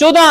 14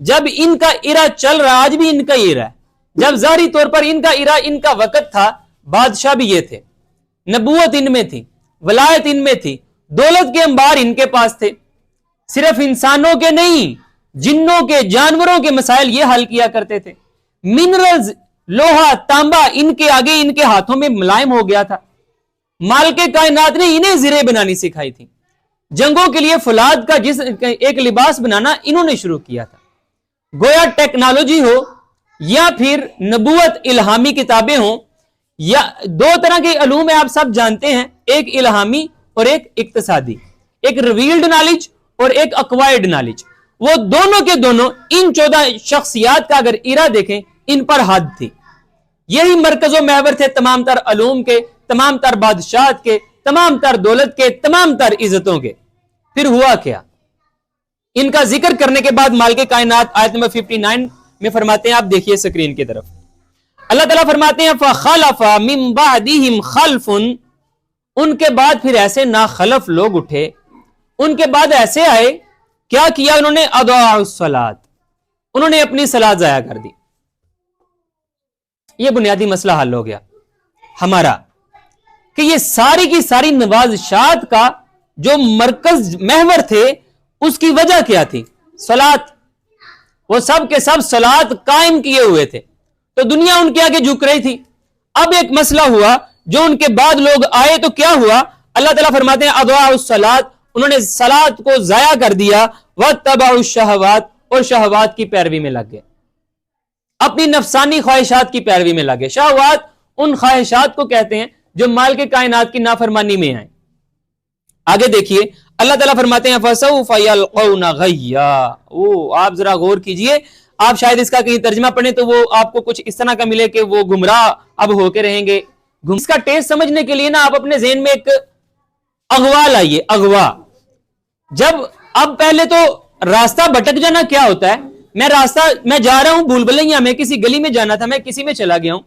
جب ان کا ایرا چل رہا, آج بھی ان کا ایرا ہے, جب ظاہری طور پر ان کا ایرا, ان کا وقت تھا, بادشاہ بھی یہ تھے, نبوت ان میں تھی, ولایت ان میں تھی, دولت کے انبار ان کے پاس تھے, صرف انسانوں کے نہیں, جنوں کے, جانوروں کے مسائل یہ حل کیا کرتے تھے. منرلز, لوہا, تانبا ان کے آگے ان کے ہاتھوں میں ملائم ہو گیا تھا. مالک کائنات نے انہیں زرے بنانی سکھائی تھی. جنگوں کے لیے فولاد کا ایک لباس بنانا انہوں نے شروع کیا تھا. گویا ٹیکنالوجی ہو یا پھر نبوت الہامی کتابیں ہوں, یا دو طرح کے علوم آپ سب جانتے ہیں, ایک الہامی اور ایک اقتصادی, ایک ریویلڈ نالج اور ایک اکوائرڈ نالج. وہ دونوں کے دونوں ان 14 شخصیات کا اگر ایرا دیکھیں ان پر حد تھی. یہی مرکز و محور تھے تمام تر علوم کے, تمام تر بادشاہت کے, تمام تر دولت کے, تمام تر عزتوں کے. پھر ہوا کیا؟ ان کا ذکر کرنے کے بعد مالک کائنات آیت نمبر 59 میں فرماتے ہیں, آپ دیکھیے سکرین کی طرف, اللہ تعالیٰ فرماتے ہیں فَخَلَفَ مِن بَعْدِهِمْ خَلْفٌ, ان کے بعد پھر ایسے ناخلف لوگ اٹھے, ان کے بعد ایسے آئے, کیا کیا انہوں نے؟ اضاعوا الصلاۃ, انہوں نے اپنی صلاۃ ضائع کر دی. یہ بنیادی مسئلہ حل ہو گیا ہمارا, کہ یہ ساری کی ساری نوازشات کا جو مرکز محور تھے اس کی وجہ کیا تھی؟ صلاۃ. وہ سب کے سب صلاۃ قائم کیے ہوئے تھے, تو دنیا ان کے آگے جھک رہی تھی. اب ایک مسئلہ ہوا, جو ان کے بعد لوگ آئے تو کیا ہوا؟ اللہ تعالیٰ فرماتے ہیں اضاعوا الصلاۃ, انہوں نے صلاۃ کو ضائع کر دیا, واتبعوا الشہوات, اور شہوات کی پیروی میں لگ گئے, اپنی نفسانی خواہشات کی پیروی میں لگ گئے. شہوات ان خواہشات کو کہتے ہیں جو مالک کائنات کی نافرمانی میں آئیں. آگے دیکھیے اللہ تعالیٰ فرماتے ہیں فَسَوْفَ يَلْقَوْنَ غَيًّا. آپ ذرا غور کیجئے, آپ شاید اس کا کہیں ترجمہ پڑھیں تو وہ آپ کو کچھ اس طرح کا ملے کہ وہ گمراہ اب ہو کے رہیں گے. اس کا ٹیسٹ سمجھنے کے لیے نا آپ اپنے ذہن میں ایک اغوا لائیے. اغوا, جب اب پہلے تو راستہ بھٹک جانا کیا ہوتا ہے؟ میں جا رہا ہوں بھول بھلیاں میں, کسی گلی میں جانا تھا, میں کسی میں چلا گیا ہوں,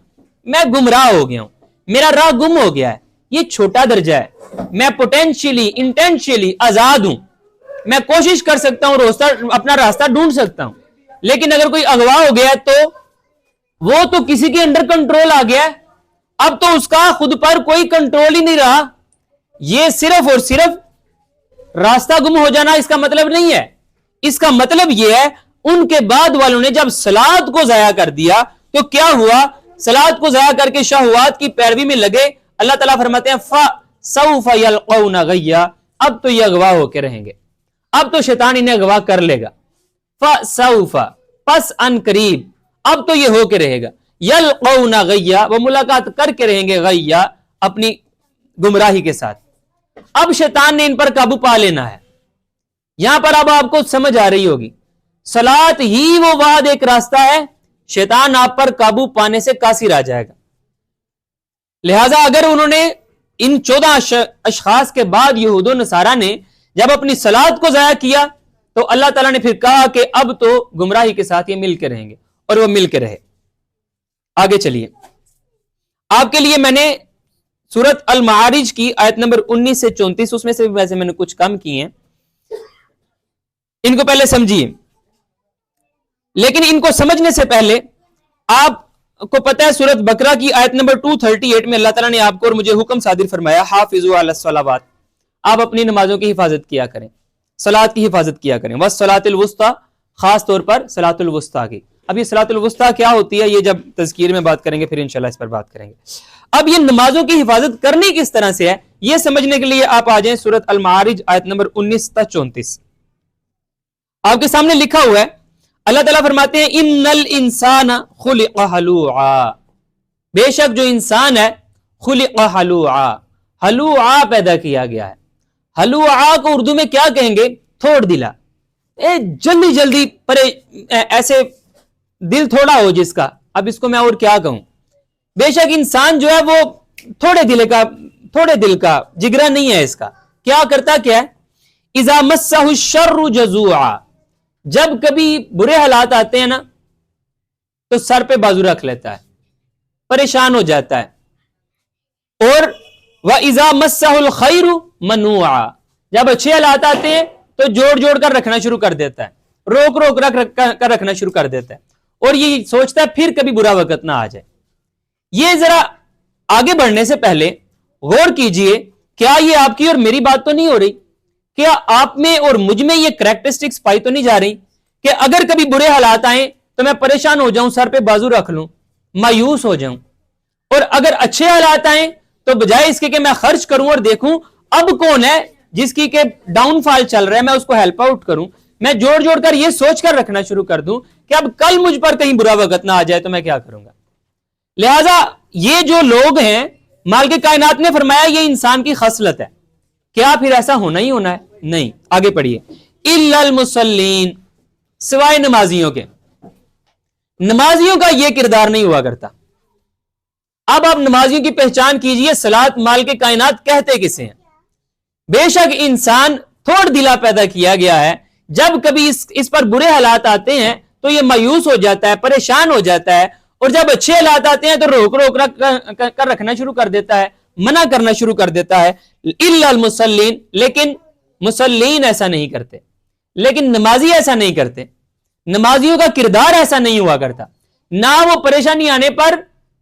میں گمراہ ہو گیا ہوں, میرا راہ گم ہو گیا ہے. یہ چھوٹا درجہ ہے. میں پوٹینشلی انٹینشلی آزاد ہوں, میں کوشش کر سکتا ہوں, اپنا راستہ ڈھونڈ سکتا ہوں. لیکن اگر کوئی اغوا ہو گیا تو وہ تو کسی کے انڈر کنٹرول آ گیا ہے, اب تو اس کا خود پر کوئی کنٹرول ہی نہیں رہا. یہ صرف اور صرف راستہ گم ہو جانا اس کا مطلب نہیں ہے. اس کا مطلب یہ ہے ان کے بعد والوں نے جب صلاۃ کو ضائع کر دیا تو کیا ہوا؟ صلاۃ کو ضائع کر کے شہوات کی پیروی میں لگے. اللہ تعالیٰ فرماتے ہیں فَسَوْفَ يَلْقَوْنَ غَيًّا, اب تو یہ اغوا ہو کے رہیں گے, اب تو شیطان انہیں اغوا کر لے گا. فَسَوْفَ, پس ان قریب, اب تو یہ ہو کے رہے گا. يَلْقَوْنَ غَيًّا, وہ ملاقات کر کے رہیں گے غیّا, اپنی گمراہی کے ساتھ. اب شیطان نے ان پر قابو پا لینا ہے. یہاں پر اب آپ کو سمجھ آ رہی ہوگی, صلاۃ ہی وہ واحد ایک راستہ ہے, شیطان آپ پر قابو پانے سے قاصر آ جائے گا. لہذا اگر انہوں نے ان 14 اشخاص کے بعد یہود و نصارہ نے جب اپنی صلاۃ کو ضائع کیا تو اللہ تعالیٰ نے پھر کہا کہ اب تو گمراہی کے ساتھ یہ مل کے رہیں گے, اور وہ مل کے رہے. آگے چلیے, آپ کے لیے میں نے سورۃ المعارج کی آیت نمبر 19 سے 34, اس میں سے ویسے میں نے کچھ کم کی ہیں, ان کو پہلے سمجھیے. لیکن ان کو سمجھنے سے پہلے آپ کو پتہ ہے سورۃ بقرہ کی آیت نمبر 238 میں اللہ تعالیٰ نے آپ کو اور مجھے حکم صادر فرمایا حافظوا علی الصلوات, آپ اپنی نمازوں کی حفاظت کیا کریں, صلاۃ کی حفاظت کیا کریں. والصلاۃ الوسطیٰ, خاص طور پر صلاۃ الوسطیٰ کی. اب یہ صلاۃ الوسطیٰ کیا ہوتی ہے یہ جب تذکیر میں بات کریں گے پھر انشاءاللہ اس پر بات کریں گے. اب یہ نمازوں کی حفاظت کرنی کس طرح سے ہے یہ سمجھنے کے لیے آپ آ جائیں سورۃ المعارج آیت نمبر 19 تا 34. آپ کے سامنے لکھا ہوا ہے, اللہ تعالیٰ فرماتے ہیں ان الانسان خلق ہلوعا, بے شک جو انسان ہے خلق ہلوعا, ہلوعا پیدا کیا گیا ہے. ہلوعا کو اردو میں کیا کہیں گے؟ تھوڑ دلا, جلدی جلدی ایسے دل تھوڑا ہو جس کا. اب اس کو میں اور کیا کہوں, بے شک انسان جو ہے وہ تھوڑے دل کا جگرا نہیں ہے اس کا. کیا کرتا کیا ہے؟ اذا مسہ الشر جزوعا, جب کبھی برے حالات آتے ہیں نا تو سر پہ بازو رکھ لیتا ہے, پریشان ہو جاتا ہے. اور وَإِذَا مَسَّهُ الْخَيْرُ مَنُوعًا, جب اچھے حالات آتے ہیں تو جوڑ جوڑ کر رکھنا شروع کر دیتا ہے, روک روک رکھ کر رکھنا شروع کر دیتا ہے اور یہ سوچتا ہے پھر کبھی برا وقت نہ آ جائے. یہ ذرا آگے بڑھنے سے پہلے غور کیجئے, کیا یہ آپ کی اور میری بات تو نہیں ہو رہی؟ کیا آپ میں اور مجھ میں یہ کریکٹرسٹکس پائی تو نہیں جا رہی کہ اگر کبھی برے حالات آئیں تو میں پریشان ہو جاؤں, سر پہ بازو رکھ لوں, مایوس ہو جاؤں, اور اگر اچھے حالات آئیں تو بجائے اس کے کہ میں خرچ کروں اور دیکھوں اب کون ہے جس کی کہ ڈاؤن فال چل رہا ہے میں اس کو ہیلپ آؤٹ کروں, میں جوڑ جوڑ کر یہ سوچ کر رکھنا شروع کر دوں کہ اب کل مجھ پر کہیں برا وقت نہ آ جائے تو میں کیا کروں گا. لہذا یہ جو لوگ ہیں, مالک کائنات نے فرمایا یہ انسان کی خصلت ہے. کیا پھر ایسا ہونا ہی ہونا ہے؟ نہیں. آگے پڑھیے. الا المصلین, سوائے نمازیوں کے. نمازیوں کا یہ کردار نہیں ہوا کرتا. اب آپ نمازیوں کی پہچان کیجئے, صلاۃ مالک کائنات کہتے کسے ہیں؟ بے شک انسان تھوڑ دلا پیدا کیا گیا ہے, جب کبھی اس پر برے حالات آتے ہیں تو یہ مایوس ہو جاتا ہے, پریشان ہو جاتا ہے, اور جب اچھے حالات آتے ہیں تو روک روک کر رکھنا شروع کر دیتا ہے, منع کرنا شروع کر دیتا ہے. الا المصلین, لیکن مصلین ایسا نہیں کرتے, لیکن نمازی ایسا نہیں کرتے. نمازیوں کا کردار ایسا نہیں ہوا کرتا. نہ وہ پریشانی آنے پر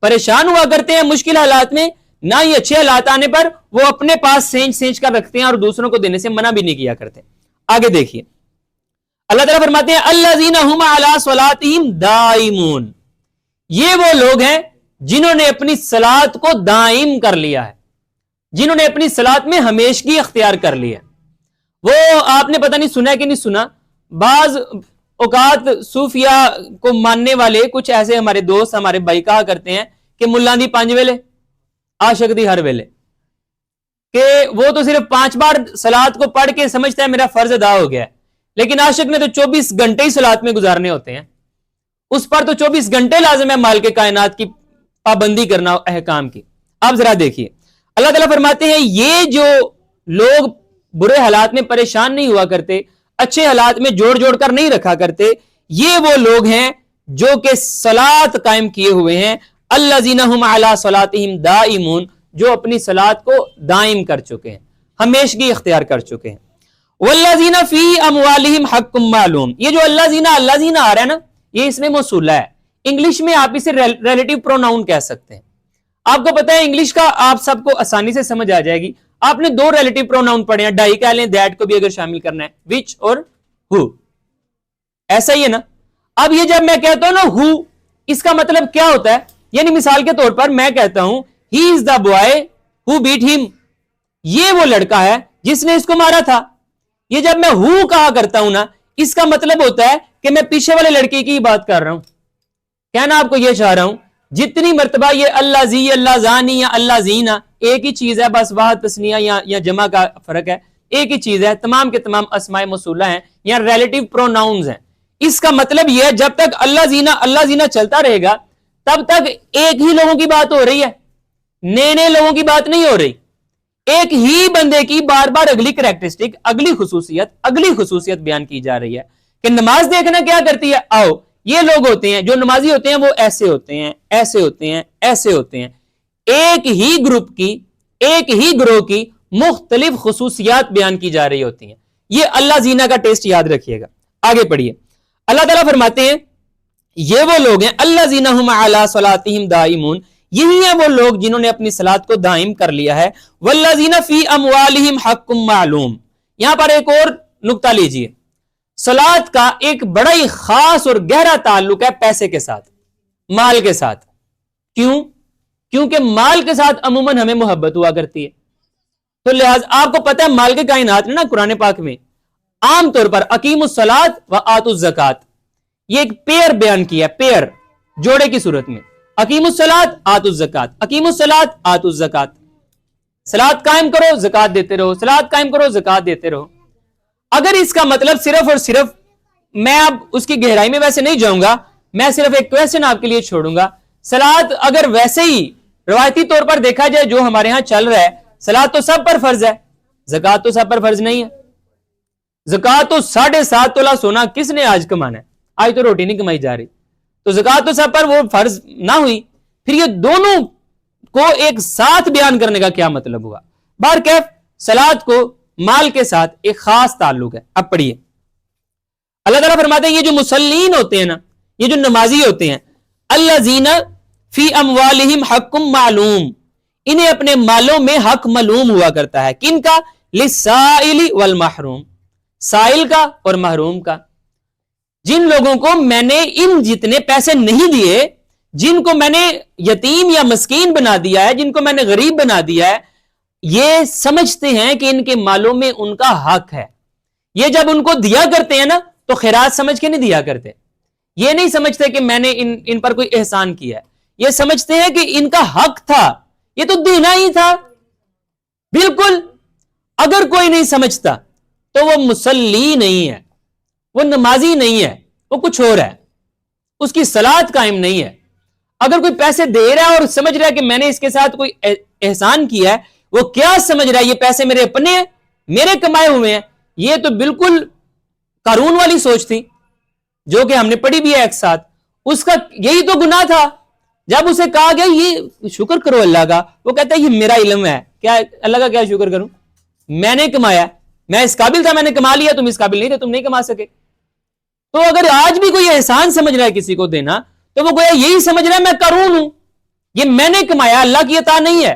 پریشان ہوا کرتے ہیں مشکل حالات میں, نہ ہی اچھے حالات آنے پر وہ اپنے پاس سینچ سینچ کر رکھتے ہیں اور دوسروں کو دینے سے منع بھی نہیں کیا کرتے. آگے دیکھیے, اللہ تعالیٰ فرماتے ہیں الذین ھم علی صلاتہم دائمون, یہ وہ لوگ ہیں جنہوں نے اپنی صلات کو دائم کر لیا ہے, جنہوں نے اپنی صلات میں ہمیشگی اختیار کر لی ہے. وہ آپ نے پتہ نہیں سنا ہے کہ نہیں سنا, بعض اوقات صوفیہ کو ماننے والے کچھ ایسے ہمارے دوست ہمارے بھائی کہا کرتے ہیں کہ ملا دی 5 ویلے عاشق دی ہر ویلے, کہ وہ تو صرف 5 بار صلات کو پڑھ کے سمجھتا ہے میرا فرض ادا ہو گیا ہے, لیکن عاشق نے تو 24 گھنٹے ہی صلات میں گزارنے ہوتے ہیں, اس پر تو 24 گھنٹے لازم ہے مال کے کائنات کی پابندی کرنا احکام کی. اب ذرا دیکھیے, اللہ تعالیٰ فرماتے ہیں یہ جو لوگ برے حالات میں پریشان نہیں ہوا کرتے, اچھے حالات میں جوڑ جوڑ کر نہیں رکھا کرتے, یہ وہ لوگ ہیں جو کہ صلات قائم کیے ہوئے ہیں. الذین ھم علی صلاتہم دائمون, جو اپنی صلات کو دائم کر چکے ہیں, ہمیشگی اختیار کر چکے ہیں. والذین فی اموالہم حق معلوم, یہ جو الذین آ رہا ہے نا, یہ اس میں موصولہ ہے. انگلش میں آپ اسے ریلیٹو پروناؤن کہہ سکتے ہیں. آپ کو پتہ ہے انگلش کا آپ سب کو آسانی سے سمجھ آ جائے گی. آپ نے 2 ریلیٹو پروناؤن پڑھے ہیں, ڈائی کہہ لیں, دیٹ کو بھی اگر شامل کرنا ہے, وچ اور ہو, ایسا ہی ہے نا. اب یہ جب میں کہتا ہوں نا ہو, اس کا مطلب کیا ہوتا ہے؟ یعنی مثال کے طور پر میں کہتا ہوں ہی از دا بوائے ہو بیٹ ہم, یہ وہ لڑکا ہے جس نے اس کو مارا تھا. یہ جب میں ہو کہا کرتا ہوں نا, اس کا مطلب ہوتا ہے کہ میں پیچھے والے لڑکے کی بات کر رہا ہوں. کہنا آپ کو یہ چاہ رہا ہوں, جتنی مرتبہ یہ اللہ زی, اللہ زانی یا اللہ زینا ایک ہی چیز ہے, بس واحد تثنیہ یا جمع کا فرق ہے, ایک ہی چیز ہے, تمام کے تمام اسماء موصولہ ہیں یا ریلیٹو پروناؤنز ہیں. اس کا مطلب یہ ہے جب تک اللہ زینا چلتا رہے گا تب تک ایک ہی لوگوں کی بات ہو رہی ہے, نئے لوگوں کی بات نہیں ہو رہی. ایک ہی بندے کی بار بار اگلی کریکٹرسٹک, اگلی خصوصیت بیان کی جا رہی ہے کہ نماز دیکھنا کیا کرتی ہے. آؤ, یہ لوگ ہوتے ہیں جو نمازی ہوتے ہیں, وہ ایسے ہوتے ہیں, ایسے ہوتے ہیں, ایسے ہوتے ہیں. ایک ہی گروپ کی, ایک ہی گروہ کی مختلف خصوصیات بیان کی جا رہی ہوتی ہیں. یہ اللہ زینا کا ٹیسٹ یاد رکھیے گا. آگے پڑھیے, اللہ تعالیٰ فرماتے ہیں یہ وہ لوگ ہیں الذین ھم علی صلاتہم دائمون, یہی ہیں وہ لوگ جنہوں نے اپنی صلات کو دائم کر لیا ہے. والذین فی اموالہم حق معلوم, یہاں پر ایک اور نقطہ لیجئے. صلات کا ایک بڑا ہی خاص اور گہرا تعلق ہے پیسے کے ساتھ, مال کے ساتھ. کیوں؟ کیونکہ مال کے ساتھ عموماً ہمیں محبت ہوا کرتی ہے. تو لہذا آپ کو پتہ ہے مال کے کائنات نے نا قرآن پاک میں عام طور پر اقیموا الصلاۃ و آتوا الزکات, یہ ایک پیئر بیان کیا ہے, پیئر جوڑے کی صورت میں. اقیموا الصلاۃ آتوا الزکات, اقیموا الصلاۃ آتوا الزکات, صلاۃ قائم کرو زکات دیتے رہو, صلاۃ قائم کرو زکات دیتے رہو. اگر اس کا مطلب صرف اور صرف, میں اب اس کی گہرائی میں ویسے نہیں جاؤں گا, میں صرف ایک کویسچن آپ کے لیے چھوڑوں گا. صلاۃ اگر ویسے ہی روایتی طور پر دیکھا جائے جو ہمارے ہاں چل رہا ہے, صلاۃ تو سب پر فرض ہے, زکات تو سب پر فرض نہیں ہے. زکات تو 7.5 تولہ سونا کس نے آج کمانا ہے, آج تو روٹی نہیں کمائی جا رہی, تو زکات تو سب پر وہ فرض نہ ہوئی. پھر یہ دونوں کو ایک ساتھ بیان کرنے کا کیا مطلب ہوا؟ بہرکیف صلاۃ کو مال کے ساتھ ایک خاص تعلق ہے. اب پڑھیے, اللہ تعالیٰ فرماتے ہیں یہ جو مسلین ہوتے ہیں نا، یہ جو نمازی ہوتے ہیں، الذین فی اموالہم حق معلوم، انہیں اپنے مالوں میں حق معلوم ہوا کرتا ہے، کن کا؟ للسائل والمحروم، سائل کا اور محروم کا۔ جن لوگوں کو میں نے ان جتنے پیسے نہیں دیے، جن کو میں نے یتیم یا مسکین بنا دیا ہے، جن کو میں نے غریب بنا دیا ہے، یہ سمجھتے ہیں کہ ان کے مالوں میں ان کا حق ہے۔ یہ جب ان کو دیا کرتے ہیں نا تو خیرات سمجھ کے نہیں دیا کرتے، یہ نہیں سمجھتے کہ میں نے ان پر کوئی احسان کیا ہے، یہ سمجھتے ہیں کہ ان کا حق تھا، یہ تو دینا ہی تھا۔ بالکل، اگر کوئی نہیں سمجھتا تو وہ مصلی نہیں ہے، وہ نمازی نہیں ہے، وہ کچھ اور ہے، اس کی صلاۃ قائم نہیں ہے۔ اگر کوئی پیسے دے رہا ہے اور سمجھ رہا ہے کہ میں نے اس کے ساتھ کوئی احسان کیا ہے، وہ کیا سمجھ رہا ہے یہ پیسے میرے اپنے ہیں، میرے کمائے ہوئے ہیں؟ یہ تو بالکل قارون والی سوچ تھی، جو کہ ہم نے پڑھی بھی ہے ایک ساتھ۔ اس کا یہی تو گناہ تھا، جب اسے کہا گیا یہ شکر کرو اللہ کا، وہ کہتا ہے یہ میرا علم ہے، کیا اللہ کا کیا شکر کروں، میں نے کمایا، میں اس قابل تھا، میں نے کما لیا، تم اس قابل نہیں تھے، تم نہیں کما سکے۔ تو اگر آج بھی کوئی احسان سمجھ رہا ہے کسی کو دینا، تو وہ گویا یہی سمجھ رہا ہے میں قارون ہوں، یہ میں نے کمایا، اللہ کی عطا نہیں ہے۔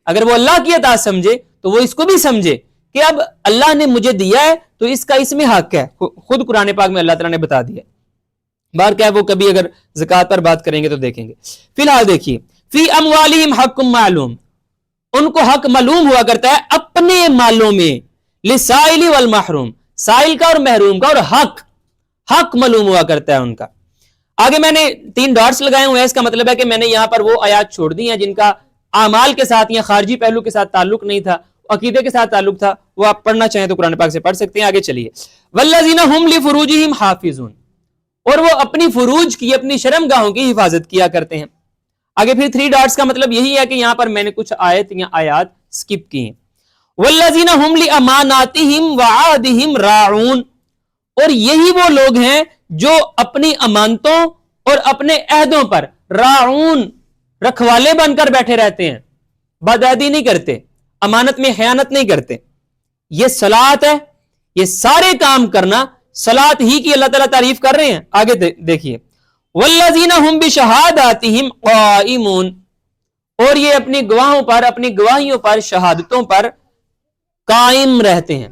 اگر وہ اللہ کی عطا سمجھے تو وہ اس کو بھی سمجھے کہ اب اللہ نے مجھے دیا ہے تو اس کا اس میں حق ہے، خود قرآن پاک میں اللہ تعالیٰ نے بتا دیا۔ بار کیا ہے، وہ کبھی اگر زکوٰۃ پر بات کریں گے تو دیکھیں گے۔ فی الحال دیکھیے، فی اموالہم حق معلوم، ان کو حق معلوم ہوا کرتا ہے اپنے مالوں میں، للسائل والمحروم، سائل کا اور محروم کا، اور حق معلوم ہوا کرتا ہے ان کا۔ آگے میں نے 3 ڈاٹس لگائے ہوئے ہیں، اس کا مطلب ہے کہ میں نے یہاں پر وہ آیات چھوڑ دی ہیں جن کا اعمال کے ساتھ یا خارجی پہلو کے ساتھ تعلق نہیں تھا، عقیدے کے ساتھ تعلق تھا۔ وہ آپ پڑھنا چاہیں تو قرآن پاک سے پڑھ سکتے ہیں۔ آگے چلیے، والذین هم لفروجہم حافظون، اور وہ اپنی فروج کی، اپنی شرم گاہوں کی حفاظت کیا کرتے ہیں۔ آگے پھر 3 ڈاٹس کا مطلب یہی ہے کہ یہاں پر میں نے کچھ آیت یا آیات سکپ کی ہیں۔ والذین هم لاماناتہم وعہدہم راعون، اور یہی وہ لوگ ہیں جو اپنی امانتوں اور اپنے عہدوں پر راعون، رکھوالے بن کر بیٹھے رہتے ہیں، بدعہدی نہیں کرتے، امانت میں خیانت نہیں کرتے۔ یہ صلاۃ ہے، یہ سارے کام کرنا صلاۃ ہی کی اللہ تعالیٰ تعریف کر رہے ہیں۔ آگے دیکھیے، والذین هم بشہاداتہم قائمون، اور یہ اپنی گواہوں پر، اپنی گواہیوں پر، شہادتوں پر قائم رہتے ہیں۔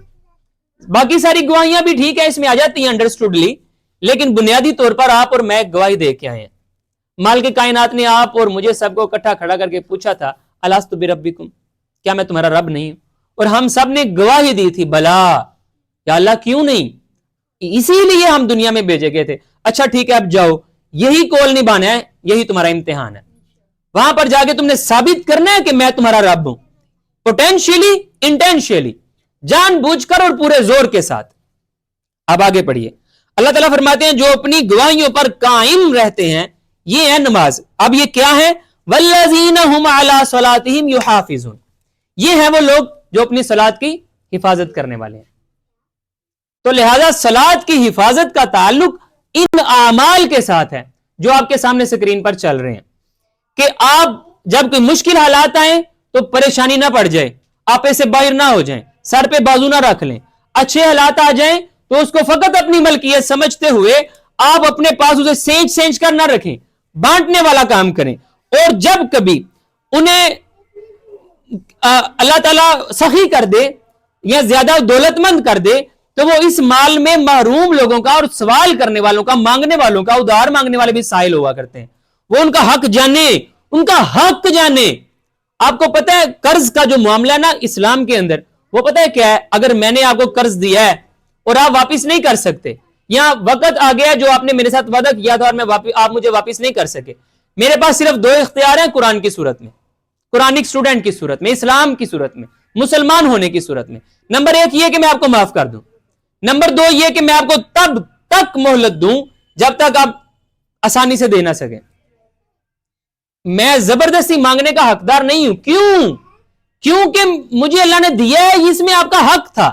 باقی ساری گواہیاں بھی ٹھیک ہے، اس میں آ جاتی ہیں انڈرسٹوڈلی، لیکن بنیادی طور پر آپ اور میں گواہی دے کے آئے ہیں۔ مالک کائنات نے آپ اور مجھے سب کو اکٹھا کھڑا کر کے پوچھا تھا، الستو بربکم، کیا میں تمہارا رب نہیں ہوں؟ اور ہم سب نے گواہی دی تھی، بلا یا اللہ کیوں نہیں، اسی لیے ہم دنیا میں بھیجے گئے تھے۔ اچھا ٹھیک ہے، اب جاؤ، یہی کول نبھانا ہے، یہی تمہارا امتحان ہے، وہاں پر جا کے تم نے ثابت کرنا ہے کہ میں تمہارا رب ہوں، پوٹینشیلی، انٹینشیلی، جان بوجھ کر اور پورے زور کے ساتھ۔ اب آگے پڑھیے، اللہ تعالیٰ فرماتے ہیں جو اپنی گواہیوں پر قائم رہتے ہیں، یہ ہے نماز۔ اب یہ کیا ہے؟ والذین هم علی صلاتہم یحافظون، یہ ہیں وہ لوگ جو اپنی صلاۃ کی حفاظت کرنے والے ہیں۔ تو لہذا صلاۃ کی حفاظت کا تعلق ان اعمال کے ساتھ ہے جو آپ کے سامنے سکرین پر چل رہے ہیں، کہ آپ جب کوئی مشکل حالات آئیں تو پریشانی نہ پڑ جائے، آپ ایسے باہر نہ ہو جائیں، سر پہ بازو نہ رکھ لیں۔ اچھے حالات آ جائیں تو اس کو فقط اپنی ملکیت سمجھتے ہوئے آپ اپنے پاس اسے سینچ سینچ کر نہ رکھیں، بانٹنے والا کام کریں۔ اور جب کبھی انہیں اللہ تعالیٰ سخی کر دے یا زیادہ دولت مند کر دے تو وہ اس مال میں محروم لوگوں کا اور سوال کرنے والوں کا، مانگنے والوں کا، ادھار مانگنے والے بھی سائل ہوا کرتے ہیں، وہ ان کا حق جانے، ان کا حق جانے۔ آپ کو پتہ ہے قرض کا جو معاملہ نا اسلام کے اندر، وہ پتہ ہے کیا ہے؟ اگر میں نے آپ کو قرض دیا ہے اور آپ واپس نہیں کر سکتے، یا وقت آ گیا جو آپ نے میرے ساتھ وعدہ کیا تھا اور آپ مجھے واپس نہیں کر سکے، میرے پاس صرف 2 اختیار ہیں قرآن کی صورت میں، قرآنک اسٹوڈنٹ کی صورت میں، اسلام کی صورت میں، مسلمان ہونے کی صورت میں۔ نمبر 1 یہ کہ میں آپ کو معاف کر دوں، نمبر 2 یہ کہ میں آپ کو تب تک مہلت دوں جب تک آپ آسانی سے دے نہ سکیں۔ میں زبردستی مانگنے کا حقدار نہیں ہوں۔ کیونکہ مجھے اللہ نے دیا ہے، اس میں آپ کا حق تھا،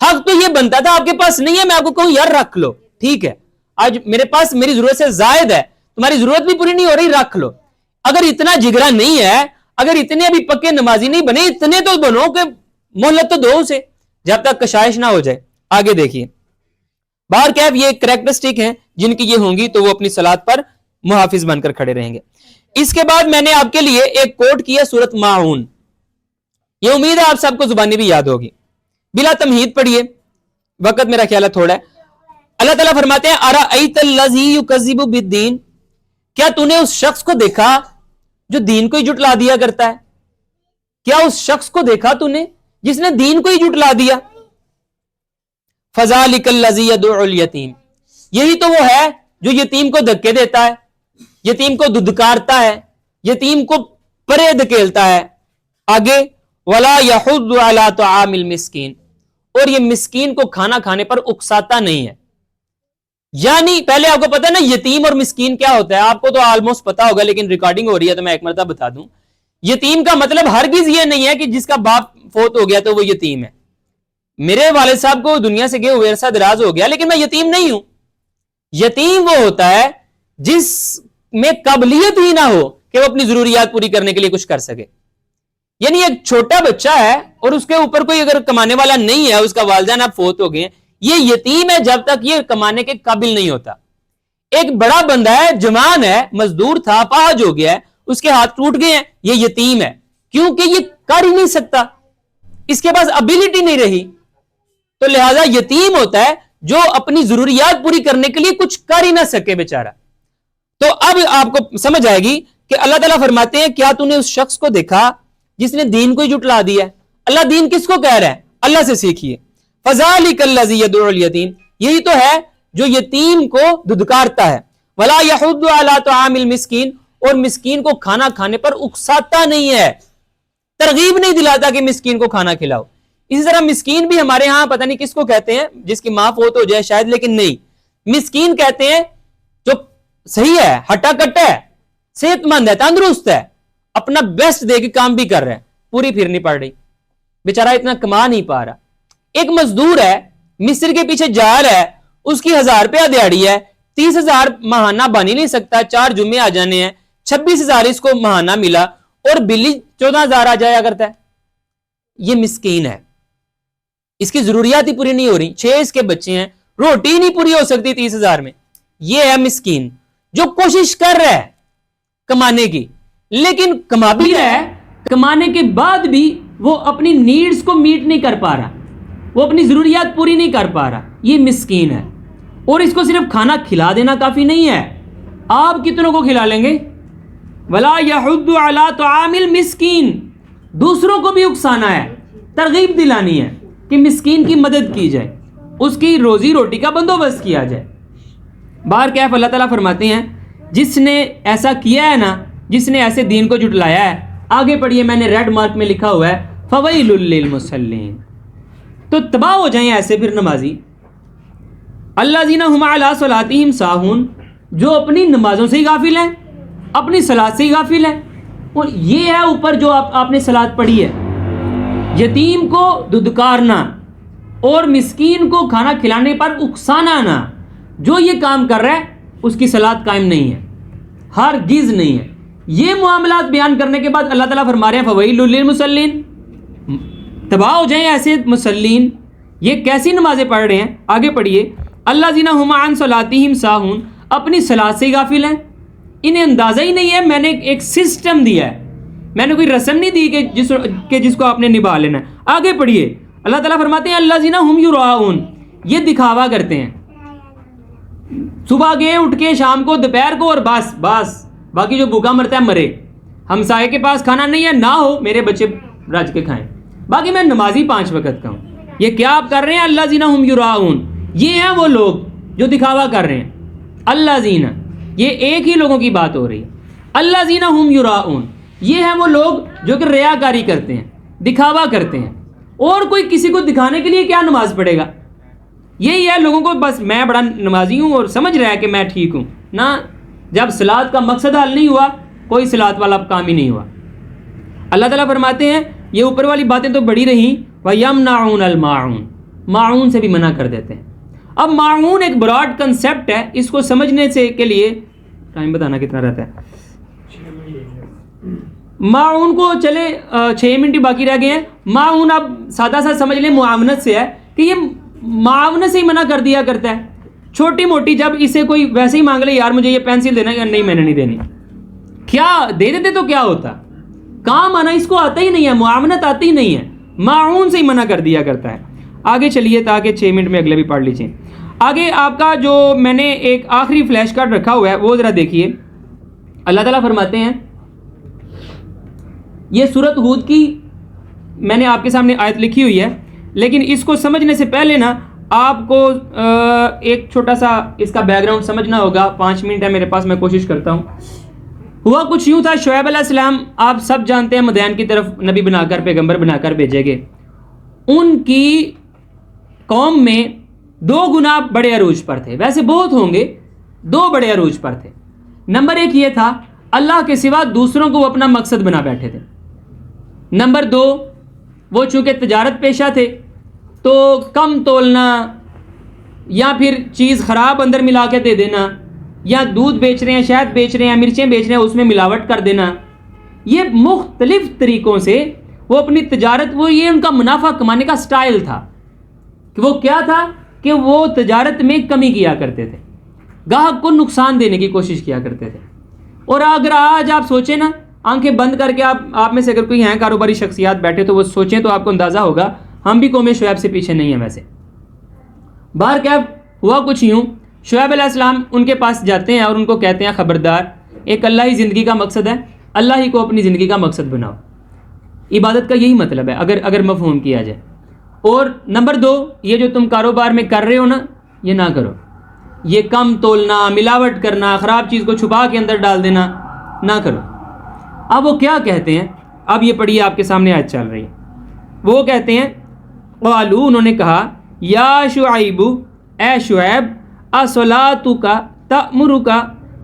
حق تو یہ بنتا تھا، آپ کے پاس نہیں ہے، میں آپ کو کہوں یار رکھ لو، ٹھیک ہے آج میرے پاس میری ضرورت سے زائد ہے، تمہاری ضرورت بھی پوری نہیں ہو رہی، رکھ لو۔ اگر اتنا جگرا نہیں ہے، اگر اتنے ابھی پکے نمازی نہیں بنے، اتنے تو بنو کہ مہلت تو دو اسے جب تک کشائش نہ ہو جائے۔ آگے دیکھیے، بہر کیف یہ کریکٹرسٹک ہیں جن کی یہ ہوں گی تو وہ اپنی صلات پر محافظ بن کر کھڑے رہیں گے. اس کے بعد میں نے آپ کے لیے ایک کوٹ کیا سورۃ ماعون. یہ امید ہے آپ سب کو زبانی بھی یاد ہوگی. بلا تمہید پڑھیے, وقت میرا خیال ہے تھوڑا ہے. اللہ تعالیٰ فرماتے ہیں ارأیت الذی یکذب بالدین, کیا تو نے اس شخص کو دیکھا جو دین کو ہی جھٹلا دیا کرتا ہے؟ کیا اس شخص کو دیکھا تو نے جس نے دین کو ہی جھٹلا دیا؟ فذالک الذی یدعو الیتیم, یہی تو وہ ہے جو یتیم کو دھکے دیتا ہے, یتیم کو دھدکارتا ہے, یتیم کو پرے دھکیلتا ہے. آگے ولا یحض علی طعام المسکین, اور یہ مسکین کو کھانا کھانے پر اکساتا نہیں ہے. یعنی پہلے آپ کو پتا ہے نا یتیم اور مسکین کیا ہوتا ہے, آپ کو تو آلموسٹ پتا ہوگا لیکن ریکارڈنگ ہو رہی ہے تو میں ایک مرتبہ بتا دوں. یتیم کا مطلب ہرگز یہ نہیں ہے کہ جس کا باپ فوت ہو گیا تو وہ یتیم ہے. میرے والد صاحب کو دنیا سے گئے ہوئے عرصہ دراز ہو گیا لیکن میں یتیم نہیں ہوں. یتیم وہ ہوتا ہے جس میں قابلیت ہی نہ ہو کہ وہ اپنی ضروریات پوری کرنے کے لیے کچھ کر سکے. یعنی ایک چھوٹا بچہ ہے اور اس کے اوپر کوئی اگر کمانے والا نہیں ہے, اس کا والدین اب فوت ہو گئے, یہ یتیم ہے جب تک یہ کمانے کے قابل نہیں ہوتا. ایک بڑا بندہ ہے, جوان ہے, مزدور تھا, پاج ہو گیا ہے, اس کے ہاتھ ٹوٹ گئے ہیں, یہ یتیم ہے کیونکہ یہ کر ہی نہیں سکتا, اس کے پاس ابیلٹی نہیں رہی. تو لہذا یتیم ہوتا ہے جو اپنی ضروریات پوری کرنے کے لیے کچھ کر ہی نہ سکے بیچارہ. تو اب آپ کو سمجھ آئے گی کہ اللہ تعالیٰ فرماتے ہیں کیا تو نے اس شخص کو دیکھا جس نے دین کو ہی جھٹلا دیا ہے؟ اللہ دین کس کو کہہ رہا ہے؟ اللہ سے سیکھیے. فذالک الذی یدعو الیتیم, یہی تو ہے جو یتیم کو دھدکارتا ہے. ولا یحض علی طعام المسکین, اور مسکین کو کھانا کھانے پر اکساتا نہیں ہے, ترغیب نہیں دلاتا کہ مسکین کو کھانا کھلاؤ. اسی طرح مسکین بھی ہمارے ہاں پتہ نہیں کس کو کہتے ہیں, جس کی ماں فوت ہو جائے شاید, لیکن نہیں, مسکین کہتے ہیں جو صحیح ہے, ہٹا کٹا ہے, صحت مند ہے, تندرست ہے, اپنا بیسٹ دے کے کام بھی کر رہے ہیں, پوری پھرنی پڑ رہی, بیچارہ اتنا کما نہیں پا رہا. ایک مزدور ہے, مصر کے پیچھے جا رہا ہے, اس کی 1000 روپیہ دیہڑی ہے, 30,000 ماہانہ بن ہی نہیں سکتا, 4 جمعے آ جانے ہیں, 26,000 اس کو ماہانہ ملا اور بلی 14,000 آ جایا کرتا ہے. یہ مسکین ہے, اس کی ضروریات ہی پوری نہیں ہو رہی, 6 اس کے بچے ہیں, روٹی ہی نہیں پوری ہو سکتی 30,000 میں. یہ ہے مسکین جو کوشش کر رہا ہے کمانے کی, لیکن کما بھی رہا ہے, کمانے کے بعد بھی وہ اپنی نیڈز کو میٹ نہیں کر پا رہا, وہ اپنی ضروریات پوری نہیں کر پا رہا. یہ مسکین ہے. اور اس کو صرف کھانا کھلا دینا کافی نہیں ہے, آپ کتنوں کو کھلا لیں گے؟ ولا یحض علی طعام المسکین, دوسروں کو بھی اکسانا ہے, ترغیب دلانی ہے کہ مسکین کی مدد کی جائے, اس کی روزی روٹی کا بندوبست کیا جائے. بہر کیف اللہ تعالیٰ فرماتے ہیں جس نے ایسا کیا ہے نا, جس نے ایسے دین کو جھٹلایا ہے, آگے پڑھیے, میں نے ریڈ مارک میں لکھا ہوا ہے فویل للمصلین, تو تباہ ہو جائیں ایسے پھر نمازی. الذین ھم علی صلاتہم ساہون, جو اپنی نمازوں سے ہی غافل ہیں, اپنی صلات سے ہی غافل ہیں. اور یہ ہے اوپر جو آپ نے صلات پڑھی ہے, یتیم کو دھدکارنا اور مسکین کو کھانا کھلانے پر اکسانا نہ, جو یہ کام کر رہا ہے اس کی صلات قائم نہیں ہے, ہرگز نہیں ہے. یہ معاملات بیان کرنے کے بعد اللہ تعالیٰ فرما رہے ہیں فویل للمصلین, تباہ ہو جائیں ایسے مسلین. یہ کیسی نمازیں پڑھ رہے ہیں؟ آگے پڑھیے, الذین ھم عن صلاتہم ساہون, اپنی صلات سے ہی غافل ہیں, انہیں اندازہ ہی نہیں ہے. میں نے ایک سسٹم دیا ہے, میں نے کوئی رسم نہیں دی کہ جس کو آپ نے نبھا لینا ہے. آگے پڑھیے, اللہ تعالیٰ فرماتے ہیں الذین ھم یراؤن, یہ دکھاوا کرتے ہیں, صبح گئے اٹھ کے, شام کو, دوپہر کو, اور بس باقی جو بھوکا مرتا ہے مرے, ہمسائے کے پاس کھانا نہیں ہے, نہ ہو, میرے بچے رج کے کھائیں, باقی میں نمازی 5 وقت کا ہوں. یہ کیا آپ کر رہے ہیں؟ الذین ھم یراؤن, یہ ہیں وہ لوگ جو دکھاوا کر رہے ہیں. الذین, یہ ایک ہی لوگوں کی بات ہو رہی ہے. الذین ھم یراؤن, یہ ہیں وہ لوگ جو کہ ریاکاری کرتے ہیں, دکھاوا کرتے ہیں. اور کوئی کسی کو دکھانے کے لیے کیا نماز پڑھے گا؟ یہی ہے لوگوں کو, بس میں بڑا نمازی ہوں اور سمجھ رہا ہے کہ میں ٹھیک ہوں نا. جب صلات کا مقصد حل نہیں ہوا, کوئی صلات والا کام ہی نہیں ہوا. اللہ تعالیٰ فرماتے ہیں یہ اوپر والی باتیں تو بڑی رہیں, وَيَمْنَعُونَ الْمَاعُونَ, ماعون سے بھی منع کر دیتے ہیں. اب ماعون ایک براڈ کنسیپٹ ہے, اس کو سمجھنے سے کے لیے ٹائم بتانا کتنا رہتا ہے. ماعون کو چلے 6 منٹ باقی رہ گئے ہیں. ماعون اب سادہ سا سمجھ لیں معاونت سے ہے کہ یہ معاونت سے ہی منع کر دیا کرتا ہے. چھوٹی موٹی جب اسے کوئی ویسے ہی مانگ لے یار مجھے یہ پینسل دینا یا نہیں میں نے نہیں دینی, کیا دے دیتے تو کیا ہوتا, کام آنا اس کو آتا ہی نہیں ہے, معاونت آتی ہی نہیں ہے, معاون سے ہی منع کر دیا کرتا ہے. آگے چلیے تاکہ 6 منٹ میں اگلے بھی پڑھ لیجیے. آگے آپ کا جو میں نے ایک آخری فلیش کارڈ رکھا ہوا ہے وہ ذرا دیکھیے. اللہ تعالیٰ فرماتے ہیں, یہ سورۃ ہود کی میں نے آپ کے سامنے آیت لکھی ہوئی ہے, لیکن اس کو سمجھنے سے پہلے نا آپ کو ایک چھوٹا سا اس کا بیک گراؤنڈ سمجھنا ہوگا. 5 منٹ ہے میرے پاس, میں کوشش کرتا ہوں. ہوا کچھ یوں تھا, شعیب علیہ السلام آپ سب جانتے ہیں مدین کی طرف نبی بنا کر پیغمبر بنا کر بھیجے گئے. ان کی قوم میں 2 گناہ بڑے عروج پر تھے, ویسے بہت ہوں گے, 2 بڑے عروج پر تھے. نمبر 1 یہ تھا اللہ کے سوا دوسروں کو وہ اپنا مقصد بنا بیٹھے تھے. نمبر 2 وہ چونکہ تجارت پیشہ تھے تو کم تولنا یا پھر چیز خراب اندر ملا کے دے دینا, یا دودھ بیچ رہے ہیں, شہد بیچ رہے ہیں, مرچیں بیچ رہے ہیں, اس میں ملاوٹ کر دینا, یہ مختلف طریقوں سے وہ اپنی تجارت, وہ یہ ان کا منافع کمانے کا سٹائل تھا. کہ وہ کیا تھا کہ وہ تجارت میں کمی کیا کرتے تھے, گاہک کو نقصان دینے کی کوشش کیا کرتے تھے. اور اگر آج آپ سوچیں نا, آنکھیں بند کر کے آپ میں سے اگر کوئی ہیں کاروباری شخصیات بیٹھے تو وہ سوچیں تو آپ کو اندازہ ہوگا ہم بھی قوم شعیب سے پیچھے نہیں ہیں. ویسے باہر کیا ہوا کچھ یوں, شعیب علیہ السلام ان کے پاس جاتے ہیں اور ان کو کہتے ہیں خبردار, ایک اللہ ہی زندگی کا مقصد ہے, اللہ ہی کو اپنی زندگی کا مقصد بناؤ. عبادت کا یہی مطلب ہے اگر مفہوم کیا جائے. اور نمبر 2 یہ جو تم کاروبار میں کر رہے ہو نا یہ نہ کرو, یہ کم تولنا, ملاوٹ کرنا, خراب چیز کو چھپا کے اندر ڈال دینا نہ کرو. اب وہ کیا کہتے ہیں, اب یہ پڑھیے آپ کے سامنے آج چل رہی ہے. وہ کہتے ہیں قالو, انہوں نے کہا, یا شعیب, اے شعیب, اصلاتک تأمرک,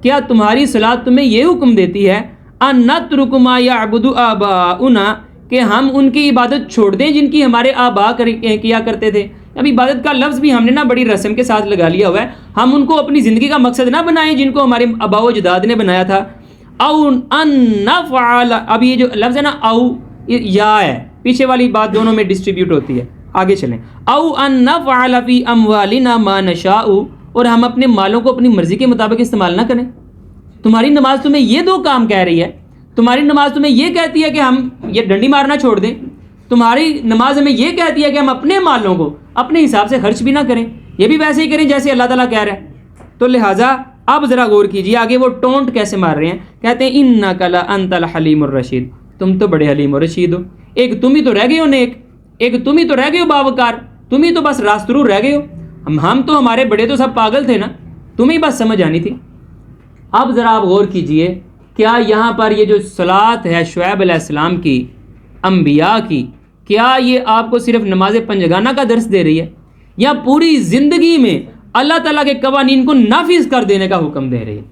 کیا تمہاری صلاۃ تمہیں یہ حکم دیتی ہے, ان نترک ما یعبد آباؤنا, کہ ہم ان کی عبادت چھوڑ دیں جن کی ہمارے آبا کیا کرتے تھے. اب عبادت کا لفظ بھی ہم نے نا بڑی رسم کے ساتھ لگا لیا ہوا ہے, ہم ان کو اپنی زندگی کا مقصد نہ بنائیں جن کو ہمارے آبا و اجداد نے بنایا تھا. او ان نفعل, اب یہ جو لفظ ہے نا او یا ہے, پیچھے والی بات دونوں میں ڈسٹریبیوٹ ہوتی ہے. آگے چلیں. او ان نفعل فی اموالنا ما نشاء, اور ہم اپنے مالوں کو اپنی مرضی کے مطابق استعمال نہ کریں. تمہاری نماز تمہیں یہ 2 کام کہہ رہی ہے, تمہاری نماز تمہیں یہ کہتی ہے کہ ہم یہ ڈنڈی مارنا چھوڑ دیں, تمہاری نماز ہمیں یہ کہتی ہے کہ ہم اپنے مالوں کو اپنے حساب سے خرچ بھی نہ کریں, یہ بھی ویسے ہی کریں جیسے اللہ تعالیٰ کہہ رہا ہے. تو لہٰذا اب ذرا غور کیجیے آگے وہ ٹونٹ کیسے مار رہے ہیں. کہتے ہیں انک لانت الحلیم الرشید, تم تو بڑے حلیم و رشید ہو. ایک تم ہی تو رہ گئے ہو نیک, ایک تم ہی تو رہ گئے ہو باوقار, تم ہی تو بس راسترو رہ گئے ہو. ہم تو ہمارے بڑے تو سب پاگل تھے نا, تمہیں بس سمجھ آنی تھی. اب ذرا آپ غور کیجئے, کیا یہاں پر یہ جو صلاۃ ہے شعیب علیہ السلام کی, انبیاء کی, کیا یہ آپ کو صرف نماز پنجگانہ کا درس دے رہی ہے, یا پوری زندگی میں اللہ تعالیٰ کے قوانین کو نافذ کر دینے کا حکم دے رہی ہے؟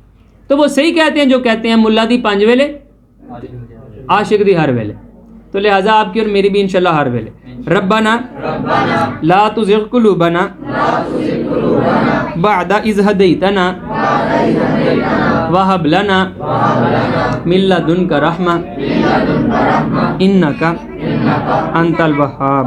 تو وہ صحیح کہتے ہیں جو کہتے ہیں ملا دی 5 ویلے عاشق دی ہر ویلے. تو لہٰذا آپ کی اور میری بھی انشاءاللہ ہر ویلے. ربنا لا تزغ قلوبنا بعد اذ ہدیتنا وہب لنا من لدنک رحمہ انک انت الوہاب.